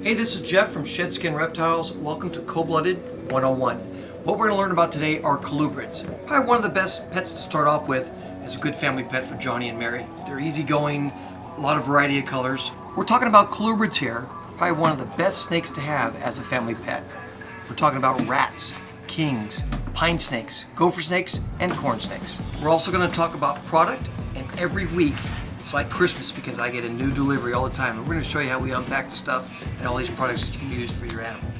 Hey, this is Jeff from Shed Skin Reptiles. Welcome to Cold-Blooded 101. What we're going to learn about today are colubrids. Probably one of the best pets to start off with is a good family pet for Johnny and Mary. They're easygoing, a lot of variety of colors. We're talking about colubrids here, probably one of the best snakes to have as a family pet. We're talking about rats, kings, pine snakes, gopher snakes, and corn snakes. We're also going to talk about product, and every week it's like Christmas because I get a new delivery all the time. And we're going to show you how we unpack the stuff and all these products that you can use for your animal.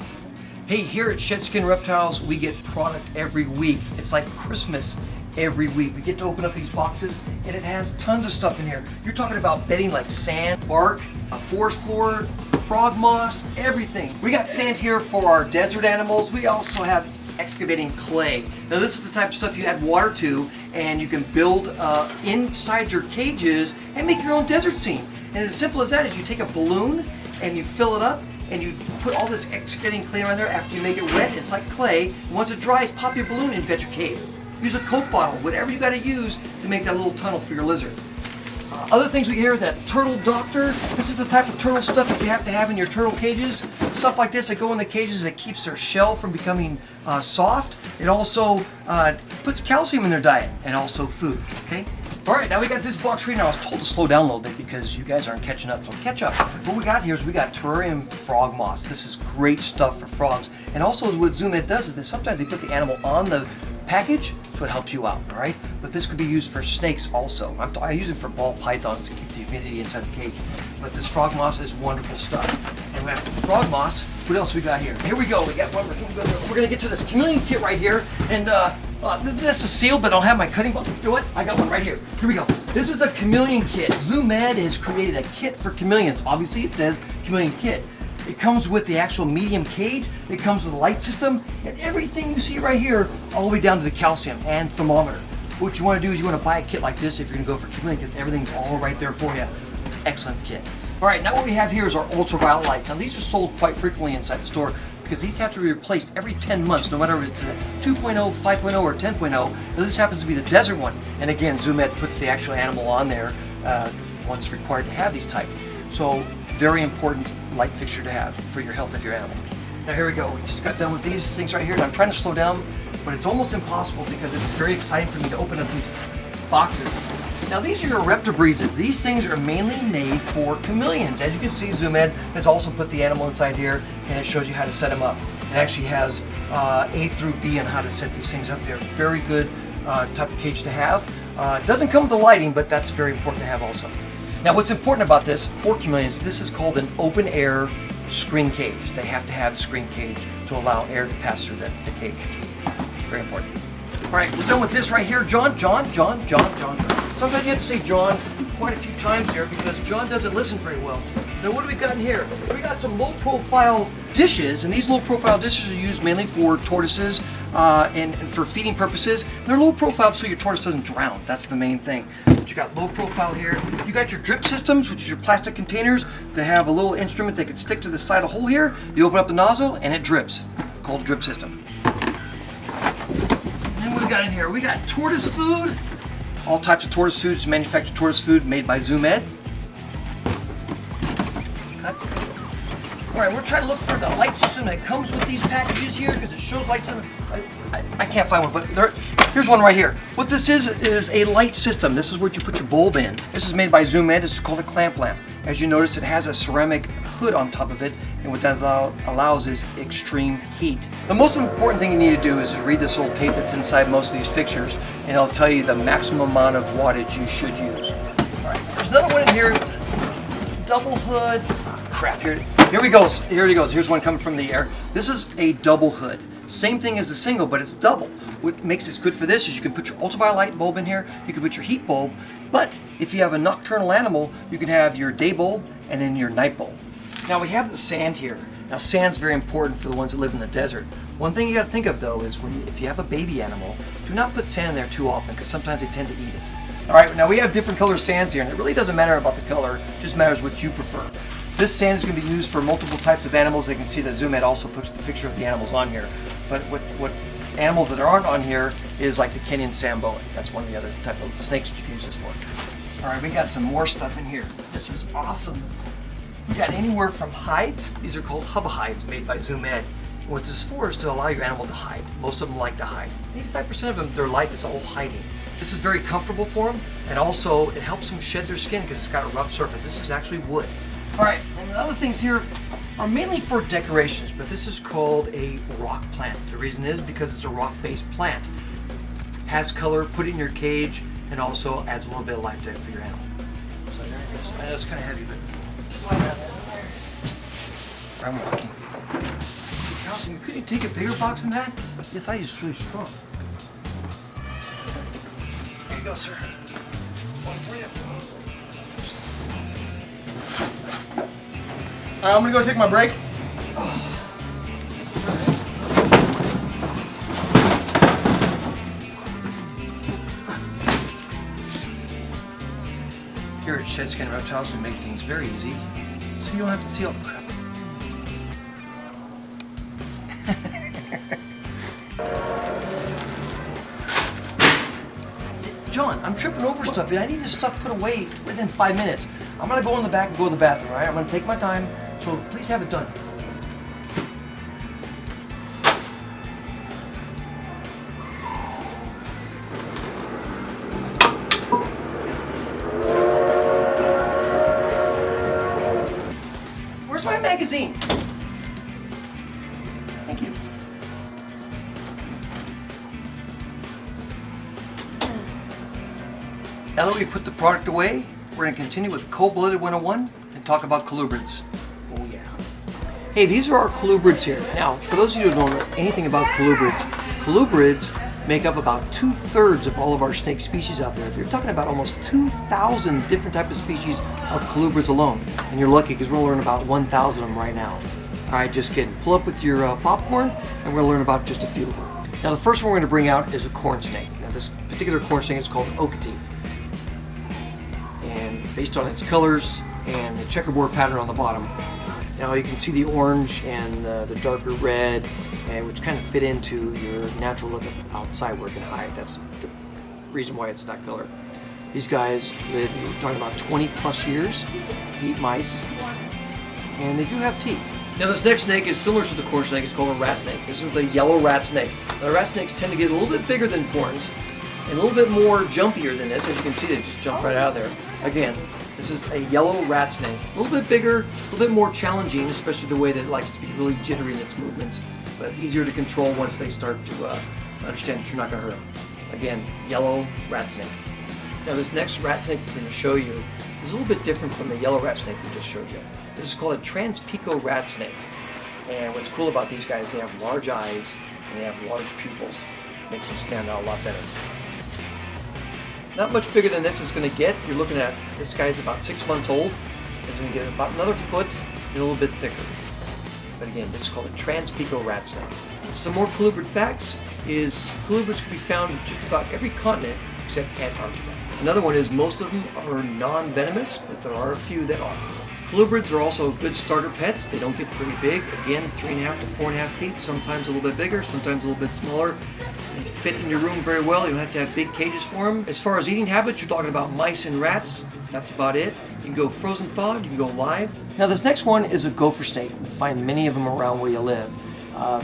Hey, here at Shed Skin Reptiles, we get product every week. It's like Christmas every week. We get to open up these boxes and it has tons of stuff in here. You're talking about bedding like sand, bark, a forest floor, frog moss, everything. We got sand here for our desert animals. We also have excavating clay. Now this is the type of stuff you add water to and you can build inside your cages and make your own desert scene. And as simple as that is you take a balloon and you fill it up and you put all this excavating clay around there. After you make it wet, it's like clay. Once it dries, pop your balloon and you've got your cave. Use a Coke bottle, whatever you got to use to make that little tunnel for your lizard. Other things we hear, that turtle doctor. This is the type of turtle stuff that you have to have in your turtle cages. Stuff like this that go in the cages that keeps their shell from becoming soft. It also puts calcium in their diet and also food, okay? All right, now we got this box right now. I was told to slow down a little bit because you guys aren't catching up, so catch up. What we got here is we got terrarium frog moss. This is great stuff for frogs. And also what Zoom Ed does is that sometimes they put the animal on the package, so it helps you out, all right? But this could be used for snakes also. I use it for ball pythons to keep the humidity inside the cage. But this frog moss is wonderful stuff. And we have frog moss. What else we got here? Here we go. We got one more thing. We're gonna get to this chameleon kit right here. And this is sealed, but I don't have my cutting board. You know what? I got one right here. Here we go. This is a chameleon kit. Zoom Ed has created a kit for chameleons. Obviously, it says chameleon kit. It comes with the actual medium cage, it comes with a light system, and everything you see right here, all the way down to the calcium and thermometer. What you want to do is you want to buy a kit like this if you're going to go for chameleon because everything's all right there for you. Excellent kit. All right, now what we have here is our ultraviolet lights. Now these are sold quite frequently inside the store because these have to be replaced every 10 months, no matter if it's a 2.0, 5.0, or 10.0. Now this happens to be the desert one. And again, Zoom Ed puts the actual animal on there once required to have these type. So very important light fixture to have for your health of your animal. Now here we go. We just got done with these things right here. And I'm trying to slow down, but it's almost impossible because it's very exciting for me to open up these boxes. Now these are your reptibreezes. These things are mainly made for chameleons. As you can see, Zoom Ed has also put the animal inside here and it shows you how to set them up. It actually has A through B on how to set these things up there. Very good type of cage to have. It doesn't come with the lighting, but that's very important to have also. Now what's important about this for chameleons, this is called an open air screen cage. They have to have screen cage to allow air to pass through the cage. Very important. All right, we're done with this right here. John. Sometimes you have to say John quite a few times here because John doesn't listen very well. Now what do we got in here? We got some low profile dishes, and these low profile dishes are used mainly for tortoises and for feeding purposes. They're low profile so your tortoise doesn't drown. That's the main thing. But you got low profile here. You got your drip systems, which is your plastic containers. They have a little instrument that can stick to the side of the hole here. You open up the nozzle and it drips. Called a drip system. And then what we got in here? We got tortoise food. All types of tortoise foods, manufactured tortoise food made by Zoom Ed. All right, we're trying to look for the light system that comes with these packages here because it shows light system. I can't find one, but here's one right here. What this is a light system. This is where you put your bulb in. This is made by Zoom Ed. This is called a clamp lamp. As you notice, it has a ceramic hood on top of it, and what that allows is extreme heat. The most important thing you need to do is read this little tape that's inside most of these fixtures, and it'll tell you the maximum amount of wattage you should use. All right, there's another one in here. It's a double hood. Oh, crap, here he goes. Here he goes. Here's one coming from the air. This is a double hood. Same thing as the single, but it's double. What makes this good for this is you can put your ultraviolet bulb in here, you can put your heat bulb, but if you have a nocturnal animal, you can have your day bulb and then your night bulb. Now we have the sand here. Now sand's very important for the ones that live in the desert. One thing you got to think of though is if you have a baby animal, do not put sand in there too often because sometimes they tend to eat it. All right, now we have different color sands here, and it really doesn't matter about the color, it just matters what you prefer. This sand is going to be used for multiple types of animals. You can see that Zoom Ed also puts the picture of the animals on here. But what animals that aren't on here is like the Kenyan samboa. That's one of the other type of snakes that you can use this for. All right, we got some more stuff in here. This is awesome. You got anywhere from hides. These are called hubba hides made by Zoom Ed. What this is for is to allow your animal to hide. Most of them like to hide. 85% of them, their life is all hiding. This is very comfortable for them, and also it helps them shed their skin because it's got a rough surface. This is actually wood. All right, and the other things here are mainly for decorations, but this is called a rock plant. The reason is because it's a rock-based plant. Has color, put it in your cage, and also adds a little bit of life to it for your animal. So there it is. I know it's kind of heavy, but slide out there. I'm walking. Couldn't you take a bigger box than that? I thought he was really strong. Here you go, sir. One for you. All right, I'm gonna go take my break. Here at Shed Skin Reptiles, we make things very easy, so you don't have to see all the crap. John, I'm tripping over stuff. I need this stuff put away within 5 minutes. I'm gonna go in the back and go to the bathroom, all right? I'm gonna take my time, so please have it done. Where's my magazine? Thank you. Now that we've put the product away, we're going to continue with Cold-Blooded 101 and talk about colubrids. Oh yeah. Hey, these are our colubrids here. Now, for those of you who don't know anything about colubrids make up about 2/3 of all of our snake species out there. You're talking about almost 2,000 different types of species of colubrids alone. And you're lucky because we're going to learn about 1,000 of them right now. All right, just kidding. Pull up with your popcorn and we're going to learn about just a few of them. Now, the first one we're going to bring out is a corn snake. Now, this particular corn snake is called Okatee. And based on its colors and the checkerboard pattern on the bottom. Now you can see the orange and the darker red, which kind of fit into your natural look outside where it can hide. That's the reason why it's that color. These guys live, you're talking about 20 plus years, eat mice, and they do have teeth. Now this next snake is similar to the corn snake. It's called a rat snake. This is a yellow rat snake. Now rat snakes tend to get a little bit bigger than corns and a little bit more jumpier than this. As you can see, they just jump right out of there. Again, this is a yellow rat snake. A little bit bigger, a little bit more challenging, especially the way that it likes to be really jittery in its movements, but easier to control once they start to understand that you're not going to hurt them. Again, yellow rat snake. Now this next rat snake we're going to show you is a little bit different from the yellow rat snake we just showed you. This is called a Trans-Pico rat snake. And what's cool about these guys, they have large eyes and they have large pupils. Makes them stand out a lot better. Not much bigger than this is going to get. You're looking at, this guy's about 6 months old. It's going to get about another foot and a little bit thicker. But again, this is called a Trans-Pico rat snake. Some more colubrid facts is colubrids can be found in just about every continent except Antarctica. Another one is most of them are non-venomous, but there are a few that are. Colubrids are also good starter pets. They don't get very big. Again, 3.5 to 4.5 feet, sometimes a little bit bigger, sometimes a little bit smaller. They fit in your room very well. You don't have to have big cages for them. As far as eating habits, you're talking about mice and rats. That's about it. You can go frozen thawed, you can go live. Now this next one is a gopher snake. You find many of them around where you live.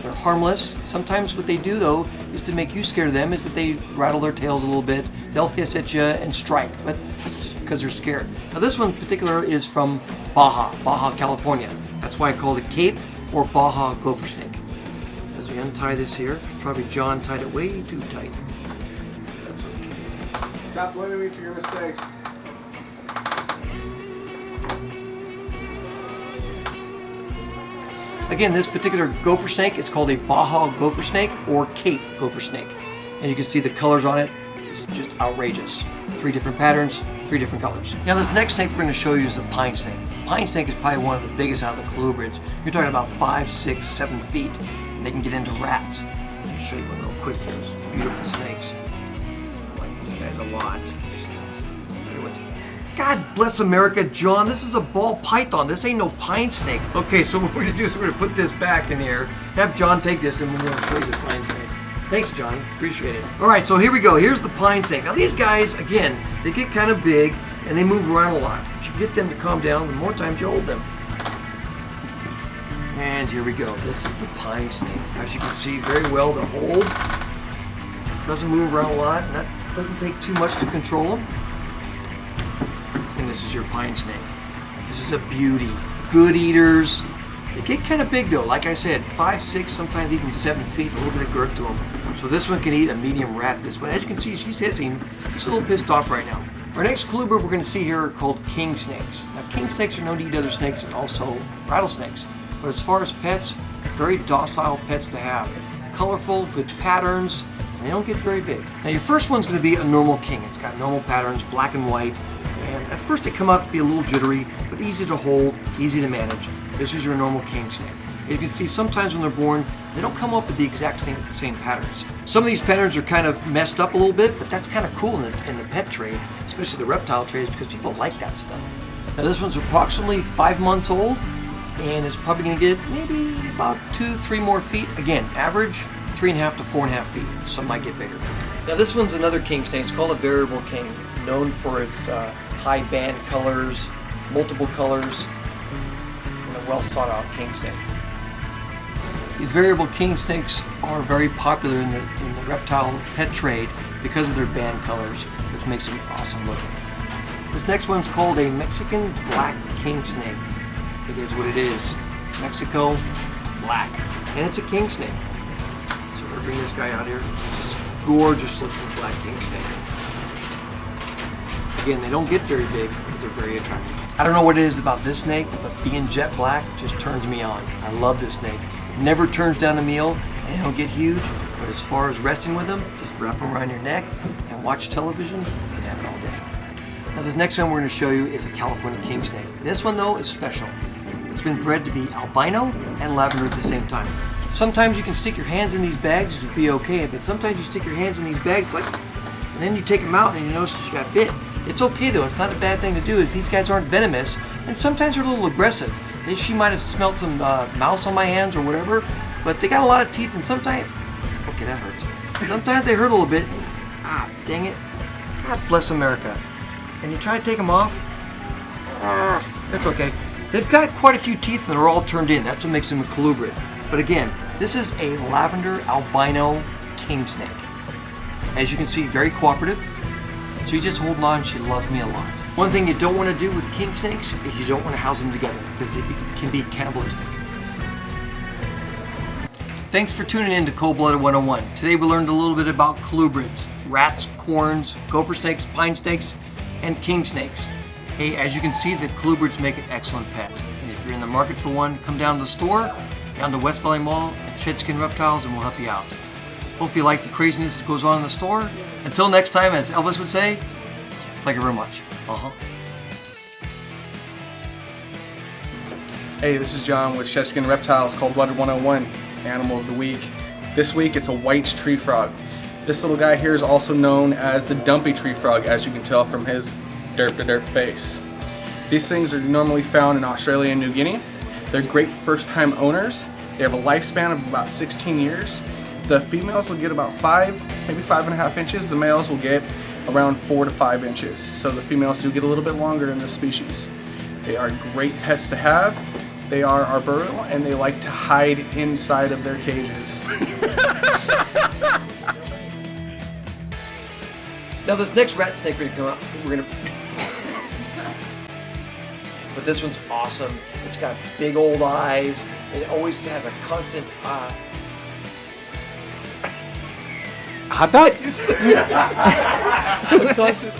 They're harmless. Sometimes what they do though is to make you scared of them is that they rattle their tails a little bit. They'll hiss at you and strike, but that's just because they're scared. Now this one in particular is from Baja, California. That's why I called it Cape or Baja gopher snake. As we untie this here, probably John tied it way too tight. That's okay. Stop blaming me for your mistakes. Again, this particular gopher snake is called a Baja gopher snake or Cape gopher snake. And you can see the colors on it is just outrageous. 3 different patterns, 3 different colors. Now this next snake we're going to show you is the pine snake. The pine snake is probably one of the biggest out of the colubrids. You're talking about 5, 6, 7 feet. And they can get into rats. Let me show you one real quick here. Those beautiful snakes. I like these guys a lot. God bless America, John. This is a ball python. This ain't no pine snake. Okay, so what we're going to do is we're going to put this back in here, have John take this, and we're going to show you the pine snake. Thanks, John. Appreciate it. All right, so here we go. Here's the pine snake. Now, these guys, again, they get kind of big, and they move around a lot. But you get them to calm down, the more times you hold them. And here we go. This is the pine snake. As you can see, very well to hold. Doesn't move around a lot, and that doesn't take too much to control him. And this is your pine snake. This is a beauty. Good eaters. They get kind of big though. Like I said, 5, 6, sometimes even 7 feet. A little bit of girth to them. So this one can eat a medium rat. This one, as you can see, she's hissing. She's a little pissed off right now. Our next colubrid we're going to see here are called king snakes. Now, king snakes are known to eat other snakes and also rattlesnakes. But as far as pets, very docile pets to have. Colorful, good patterns, and they don't get very big. Now, your first one's going to be a normal king. It's got normal patterns, black and white. And at first they come out to be a little jittery, but easy to hold, easy to manage. This is your normal king snake. As you can see, sometimes when they're born, they don't come up with the exact same patterns. Some of these patterns are kind of messed up a little bit, but that's kind of cool in the pet trade, especially the reptile trades, because people like that stuff. Now this one's approximately 5 months old, and it's probably going to get maybe about 2-3 more feet. Again, average 3.5 to 4.5 feet. Some might get bigger. Now this one's another king snake. It's called a variable king, known for its high band colors, multiple colors, and a well sought out king snake. These variable king snakes are very popular in the reptile pet trade because of their band colors, which makes them awesome looking. This next one's called a Mexican black king snake. It is what it is. Mexico black. And it's a king snake. So we're going to bring this guy out here. Just gorgeous looking black king snake. Again, they don't get very big, but they're very attractive. I don't know what it is about this snake, but being jet black just turns me on. I love this snake. It never turns down a meal, and they don't get huge, but as far as resting with them, just wrap them around your neck and watch television. You can have it all day. Now this next one we're going to show you is a California king snake. This one though is special. It's been bred to be albino and lavender at the same time. Sometimes you can stick your hands in these bags to be okay, but sometimes you stick your hands in these bags and then you take them out and you notice that you got bit. It's okay though, it's not a bad thing to do, as these guys aren't venomous, and sometimes they're a little aggressive. She might have smelled some mouse on my hands or whatever, but they got a lot of teeth, and sometimes, okay, that hurts. Sometimes they hurt a little bit. Ah, dang it. God bless America. And you try to take them off, that's okay. They've got quite a few teeth and they're all turned in. That's what makes them a colubrid. But again, this is a lavender albino king snake. As you can see, very cooperative. She's just holding on. She loves me a lot. One thing you don't want to do with king snakes is you don't want to house them together because it can be cannibalistic. Thanks for tuning in to Cold-Blooded 101. Today we learned a little bit about colubrids, rats, corns, gopher snakes, pine snakes, and king snakes. Hey, as you can see, the colubrids make an excellent pet. And if you're in the market for one, come down to the store, down to West Valley Mall, Shedskin Reptiles, and we'll help you out. Hope you like the craziness that goes on in the store. Until next time, as Elvis would say, thank you very much. Hey, this is John with Shedskin Reptiles, Cold-Blooded 101, Animal of the Week. This week it's a White's tree frog. This little guy here is also known as the dumpy tree frog, as you can tell from his derp-to-derp face. These things are normally found in Australia and New Guinea. They're great first-time owners. They have a lifespan of about 16 years. The females will get about 5, maybe 5.5 inches. The males will get around 4 to 5 inches. So the females do get a little bit longer in this species. They are great pets to have. They are arboreal and they like to hide inside of their cages. Now this next rat snake we're gonna come out, but this one's awesome. It's got big old eyes. It always has a constant hot dog? a constant